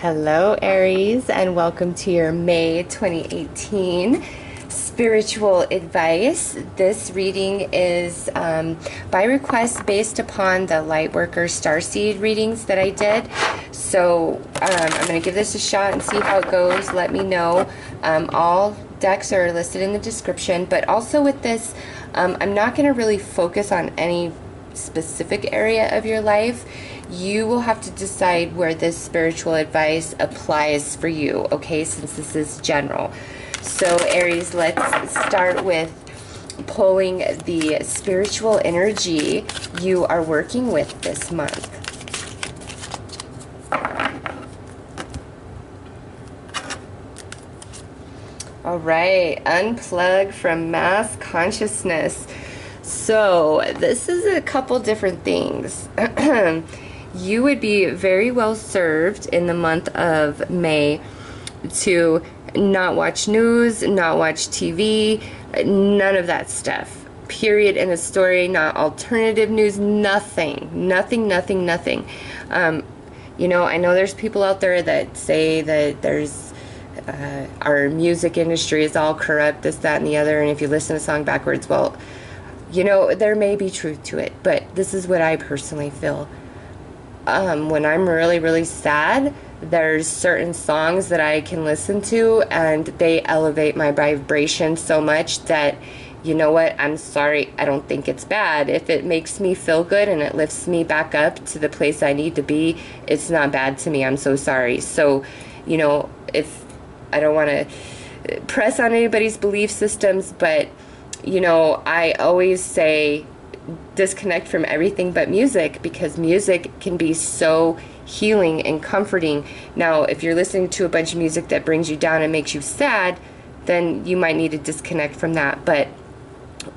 Hello, Aries, and welcome to your May 2018 spiritual advice. This reading is by request based upon the Lightworker Starseed readings that I did. So I'm going to give this a shot and see how it goes. Let me know. All decks are listed in the description, but also with this, I'm not going to really focus on any specific area of your life. You will have to decide where this spiritual advice applies for you, okay, since this is general. So Aries, let's start with pulling the spiritual energy you are working with this month. All right, unplug from mass consciousness. So this is a couple different things. You would be very well served in the month of May to not watch news, not watch TV, none of that stuff. Period. In a story, not alternative news, nothing. You know, I know there's people out there that say that there's our music industry is all corrupt, this, that, and the other, and if you listen to a song backwards, well, you know, there may be truth to it, but this is what I personally feel. When I'm really, really sad, there's certain songs that I can listen to and they elevate my vibration so much that, you know what, I'm sorry, I don't think it's bad. If it makes me feel good and it lifts me back up to the place I need to be, it's not bad to me. I'm so sorry. So, you know, if I don't want to press on anybody's belief systems, but, you know, I always say disconnect from everything but music, because music can be so healing and comforting. Now, if you're listening to a bunch of music that brings you down and makes you sad, then you might need to disconnect from that. But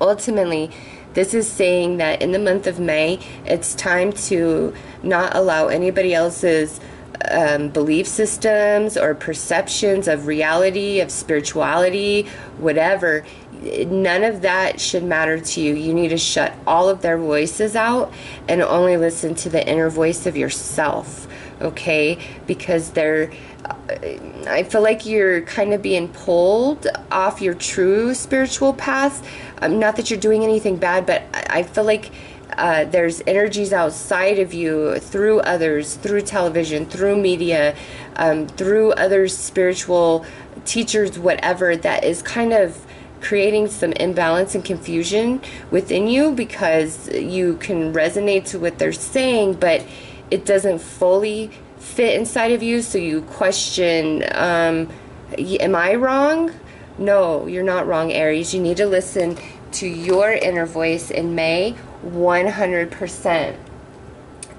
ultimately, this is saying that in the month of May, it's time to not allow anybody else's belief systems or perceptions of reality, of spirituality, whatever. None of that should matter to you. You need to shut all of their voices out and only listen to the inner voice of yourself, okay? Because I feel like you're kind of being pulled off your true spiritual path. Not that you're doing anything bad, but I feel like there's energies outside of you, through others, through television, through media, through other spiritual teachers, whatever, that is kind of creating some imbalance and confusion within you, because you can resonate to what they're saying, but it doesn't fully fit inside of you, so you question, am I wrong? No, you're not wrong, Aries. You need to listen to your inner voice in May 100%.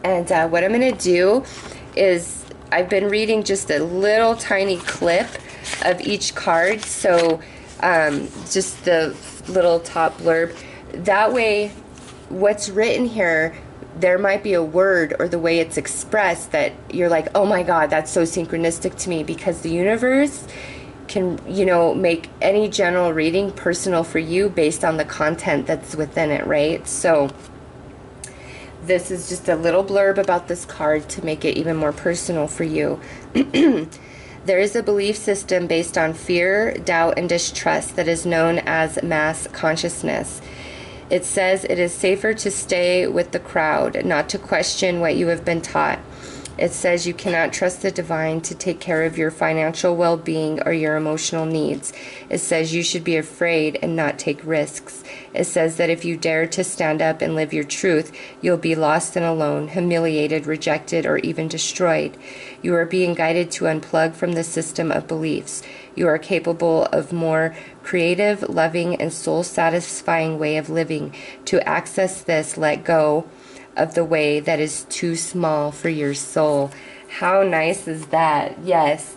And what I'm going to do is, I've been reading just a little tiny clip of each card, so just the little top blurb. That way, what's written here, there might be a word or the way it's expressed that you're like, oh my God, that's so synchronistic to me, because the universe can, you know, make any general reading personal for you based on the content that's within it, right? So this is just a little blurb about this card to make it even more personal for you. There is a belief system based on fear, doubt, and distrust that is known as mass consciousness. It says it is safer to stay with the crowd, not to question what you have been taught. It says you cannot trust the divine to take care of your financial well-being or your emotional needs. It says you should be afraid and not take risks. It says that if you dare to stand up and live your truth, you'll be lost and alone, humiliated, rejected, or even destroyed. You are being guided to unplug from the system of beliefs. You are capable of more creative, loving, and soul-satisfying way of living. To access this, let go of the way that is too small for your soul. How nice is that? Yes.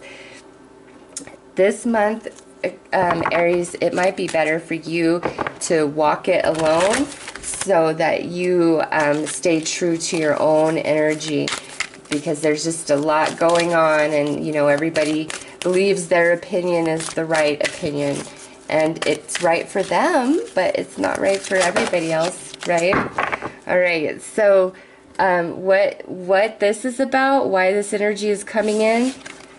This month, Aries, it might be better for you to walk it alone so that you stay true to your own energy, because there's just a lot going on, and, you know, everybody believes their opinion is the right opinion, and it's right for them, but it's not right for everybody else, right? All right, so what this is about, why this energy is coming in,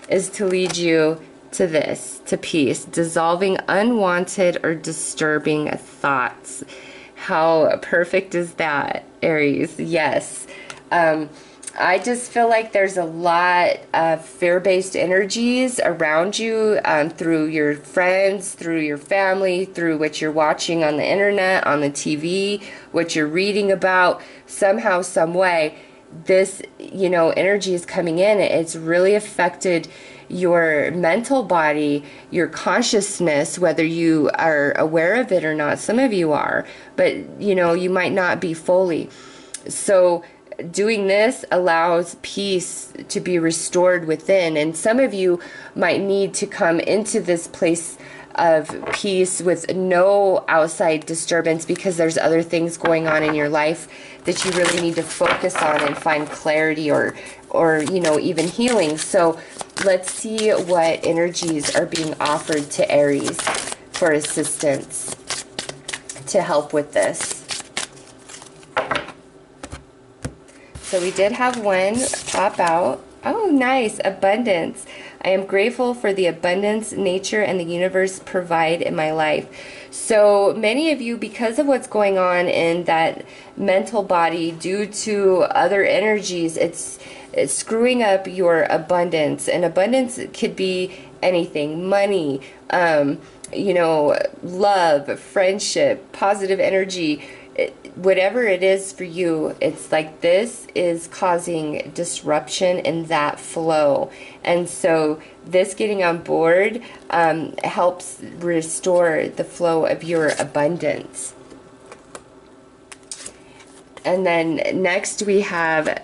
is to lead you to this, to peace, dissolving unwanted or disturbing thoughts. How perfect is that, Aries? Yes. I just feel like there's a lot of fear-based energies around you, through your friends, through your family, through what you're watching on the internet, on the TV, what you're reading about. Somehow, some way, this, you know, energy is coming in. It's really affected your mental body, your consciousness, whether you are aware of it or not. Some of you are, but, you know, you might not be fully. So doing this allows peace to be restored within. And some of you might need to come into this place of peace with no outside disturbance, because there's other things going on in your life that you really need to focus on and find clarity or you know, even healing. So let's see what energies are being offered to Aries for assistance to help with this. So we did have one pop out. Oh, nice. Abundance. I am grateful for the abundance nature and the universe provide in my life. So many of you, because of what's going on in that mental body due to other energies, it's screwing up your abundance. And abundance could be anything. Money, you know, love, friendship, positive energy. Whatever it is for you, it's like this is causing disruption in that flow. And so this getting on board helps restore the flow of your abundance. And then next we have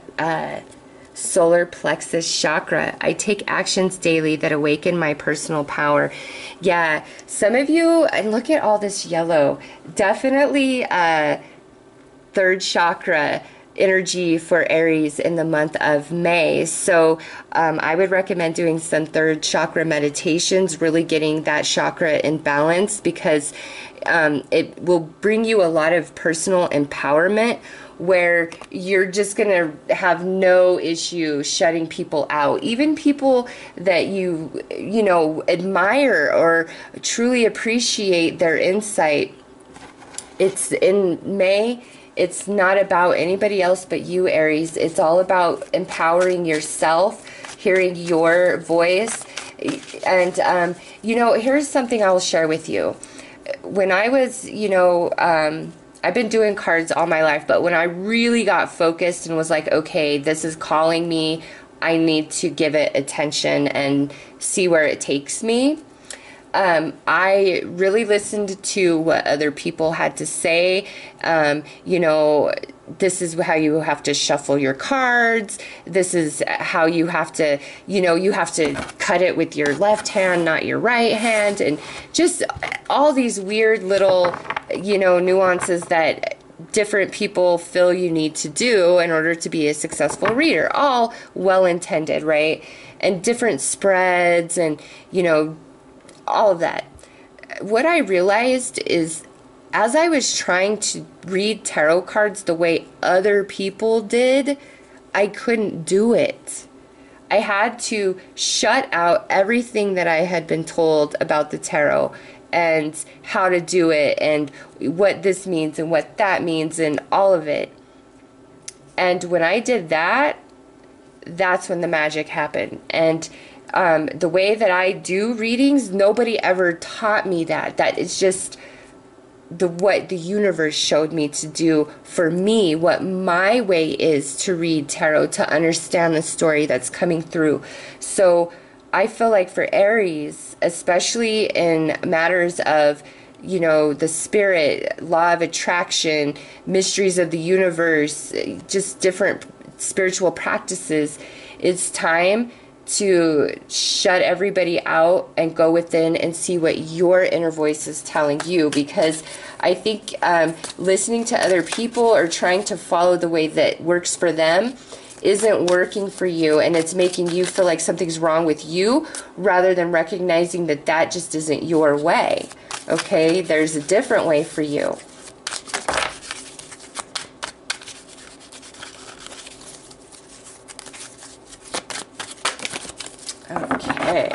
solar plexus chakra. I take actions daily that awaken my personal power. Yeah, some of you, and look at all this yellow, definitely third chakra energy for Aries in the month of May. So I would recommend doing some third chakra meditations, really getting that chakra in balance, because it will bring you a lot of personal empowerment, where you're just going to have no issue shutting people out. Even people that you know, admire or truly appreciate their insight. It's in May. It's not about anybody else but you, Aries. It's all about empowering yourself, hearing your voice. And, you know, here's something I'll share with you. When I was, you know, I've been doing cards all my life, but when I really got focused and was like, okay, this is calling me, I need to give it attention and see where it takes me. I really listened to what other people had to say. You know, this is how you have to shuffle your cards. This is how you have to, you know, you have to cut it with your left hand, not your right hand. And just all these weird little, you know, nuances that different people feel you need to do in order to be a successful reader. All well-intended, right? And different spreads and, you know, all of that. What I realized is, as I was trying to read tarot cards the way other people did, I couldn't do it. I had to shut out everything that I had been told about the tarot and how to do it and what this means and what that means and all of it. And when I did that, that's when the magic happened. And the way that I do readings, nobody ever taught me that. That is just what the universe showed me to do for me, what my way is to read tarot, to understand the story that's coming through. So I feel like for Aries, especially in matters of, you know, the spirit, law of attraction, mysteries of the universe, just different spiritual practices, it's time to shut everybody out and go within and see what your inner voice is telling you. Because I think listening to other people or trying to follow the way that works for them isn't working for you, and it's making you feel like something's wrong with you rather than recognizing that that just isn't your way. Okay, there's a different way for you. Okay.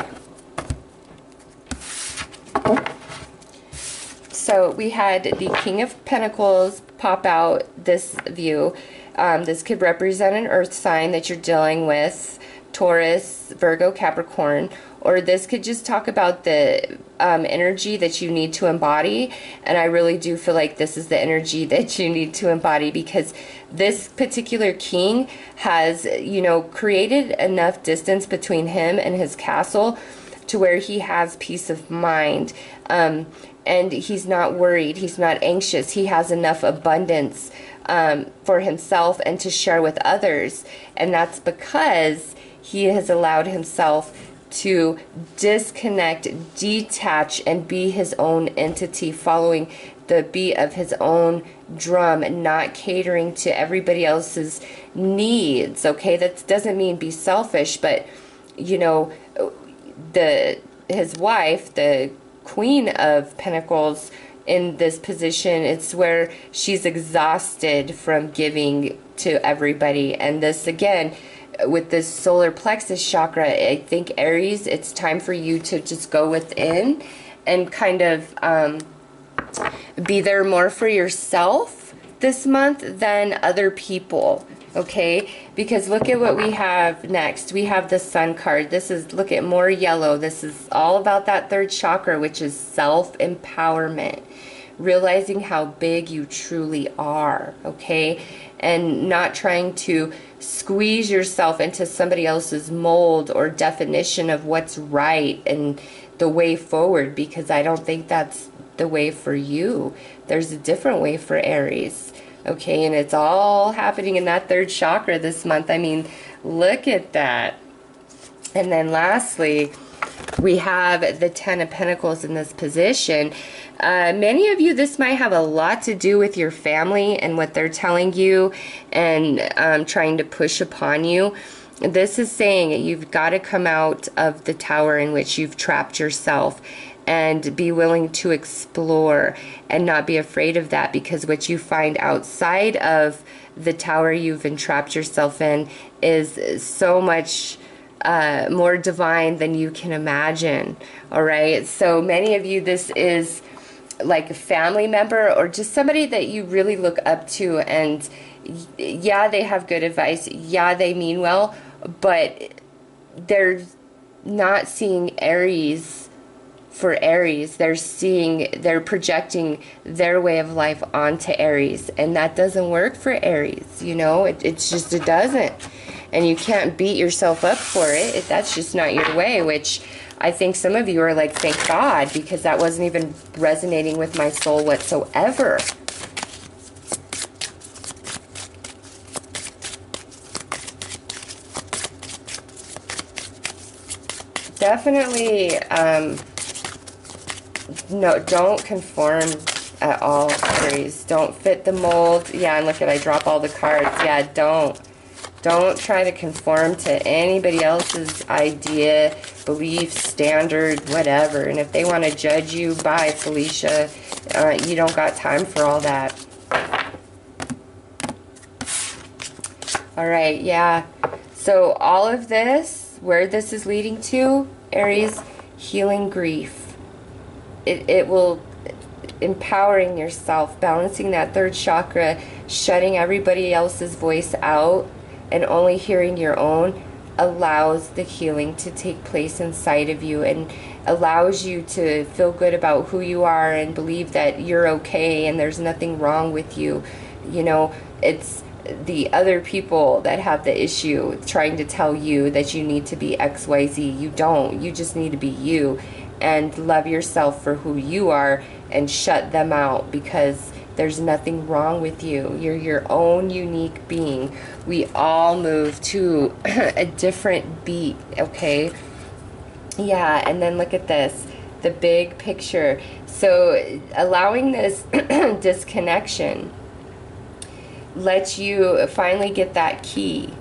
So we had the King of Pentacles pop out this view. This could represent an earth sign that you're dealing with, Taurus, Virgo, Capricorn, or this could just talk about the energy that you need to embody. And I really do feel like this is the energy that you need to embody, because this particular king has, you know, created enough distance between him and his castle to where he has peace of mind. And he's not worried, he's not anxious, he has enough abundance for himself and to share with others. And that's because he has allowed himself to disconnect, detach, and be his own entity, following the beat of his own drum, and not catering to everybody else's needs. Okay, that doesn't mean be selfish, but you know, his wife, the Queen of Pentacles, in this position, it's where she's exhausted from giving to everybody. And this, again, with this solar plexus chakra, I think Aries, it's time for you to just go within and kind of be there more for yourself this month than other people. Okay, because look at what we have next. We have the Sun card. This is, look at, more yellow. This is all about that third chakra, which is self-empowerment. Realizing how big you truly are, okay? And not trying to squeeze yourself into somebody else's mold or definition of what's right and the way forward, because I don't think that's the way for you. There's a different way for Aries. Okay, and it's all happening in that third chakra this month. I mean, look at that. And then lastly, we have the Ten of Pentacles in this position. Many of you, this might have a lot to do with your family and what they're telling you and trying to push upon you. This is saying you've got to come out of the tower in which you've trapped yourself, and be willing to explore and not be afraid of that, because what you find outside of the tower you've entrapped yourself in is so much more divine than you can imagine. All right, so many of you, this is like a family member or just somebody that you really look up to, and yeah, they have good advice, yeah, they mean well, but they're not seeing Aries for Aries. They're projecting their way of life onto Aries, and that doesn't work for Aries. You know, it doesn't, and you can't beat yourself up for it. That's just not your way, which I think some of you are like, thank God, because that wasn't even resonating with my soul whatsoever. Definitely, no, don't conform at all, Aries. Don't fit the mold. Yeah, and look at, I drop all the cards. Yeah, don't try to conform to anybody else's idea, belief, standard, whatever. And if they want to judge you, bye, Felicia. You don't got time for all that. All right, yeah. So all of this, where this is leading to, Aries, healing grief. It will, empowering yourself, balancing that third chakra, shutting everybody else's voice out and only hearing your own, allows the healing to take place inside of you and allows you to feel good about who you are and believe that you're okay and there's nothing wrong with you. You know, it's the other people that have the issue trying to tell you that you need to be XYZ. You don't. You just need to be you and love yourself for who you are and shut them out, because there's nothing wrong with you. You're your own unique being. We all move to a different beat, okay? Yeah, and then look at this, the big picture. So allowing this disconnection lets you finally get that key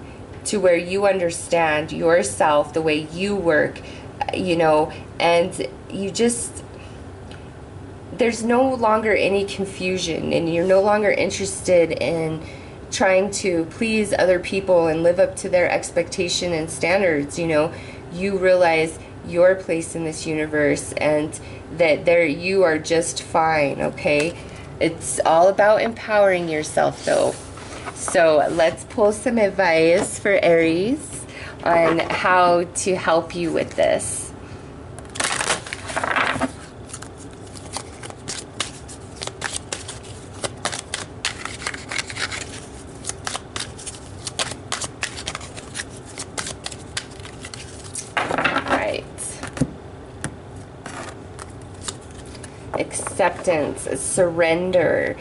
to where you understand yourself, the way you work, you know, and you just, there's no longer any confusion, and you're no longer interested in trying to please other people and live up to their expectation and standards. You know, you realize your place in this universe, and that you are just fine, okay? It's all about empowering yourself, though. So let's pull some advice for Aries on how to help you with this. Acceptance, surrender.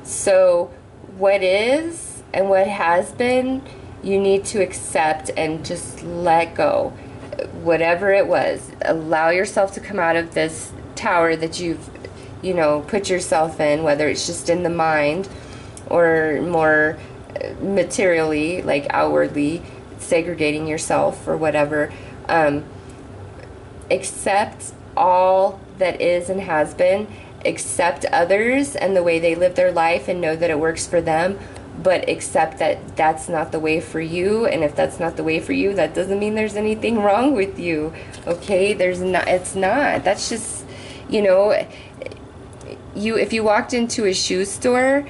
So what is and what has been, you need to accept and just let go. Whatever it was, allow yourself to come out of this tower that you've, you know, put yourself in, whether it's just in the mind or more materially, like outwardly segregating yourself or whatever. Accept all that is and has been. Accept others and the way they live their life, and know that it works for them, but accept that that's not the way for you. And if that's not the way for you, that doesn't mean there's anything wrong with you, okay? There's not. It's not. That's just, you know, if you walked into a shoe store,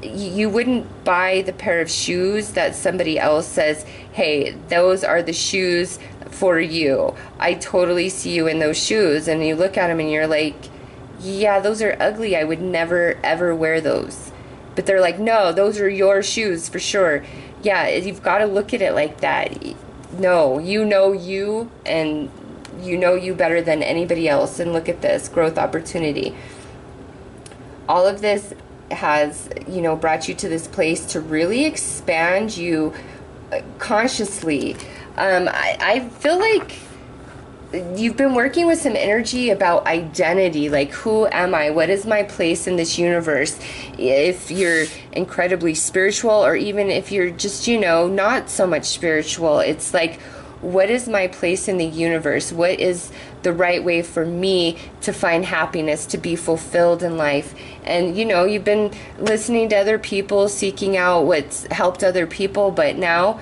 you wouldn't buy the pair of shoes that somebody else says, hey, those are the shoes for you. I totally see you in those shoes. And you look at them and you're like, yeah, those are ugly. I would never, ever wear those. But they're like, no, those are your shoes for sure. Yeah, you've got to look at it like that. No, you know you, and you know you better than anybody else. And look at this growth opportunity. All of this has, you know, brought you to this place to really expand you consciously. I feel like you've been working with some energy about identity, like who am I? What is my place in this universe? If you're incredibly spiritual, or even if you're just, you know, not so much spiritual, it's like, what is my place in the universe? What is the right way for me to find happiness, to be fulfilled in life? And, you know, you've been listening to other people, seeking out what's helped other people, but now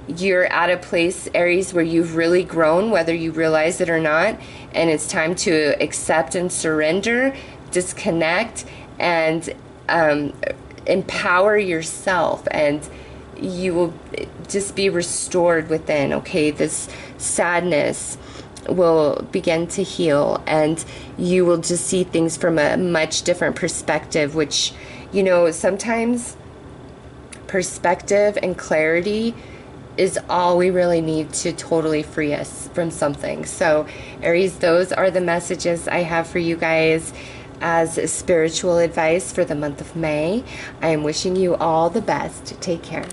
you're at a place, Aries, where you've really grown, whether you realize it or not, and it's time to accept and surrender, disconnect, and empower yourself, and you will just be restored within, okay? This sadness will begin to heal, and you will just see things from a much different perspective, which, you know, sometimes perspective and clarity is all we really need to totally free us from something. So, Aries, those are the messages I have for you guys as spiritual advice for the month of May. I am wishing you all the best. Take care.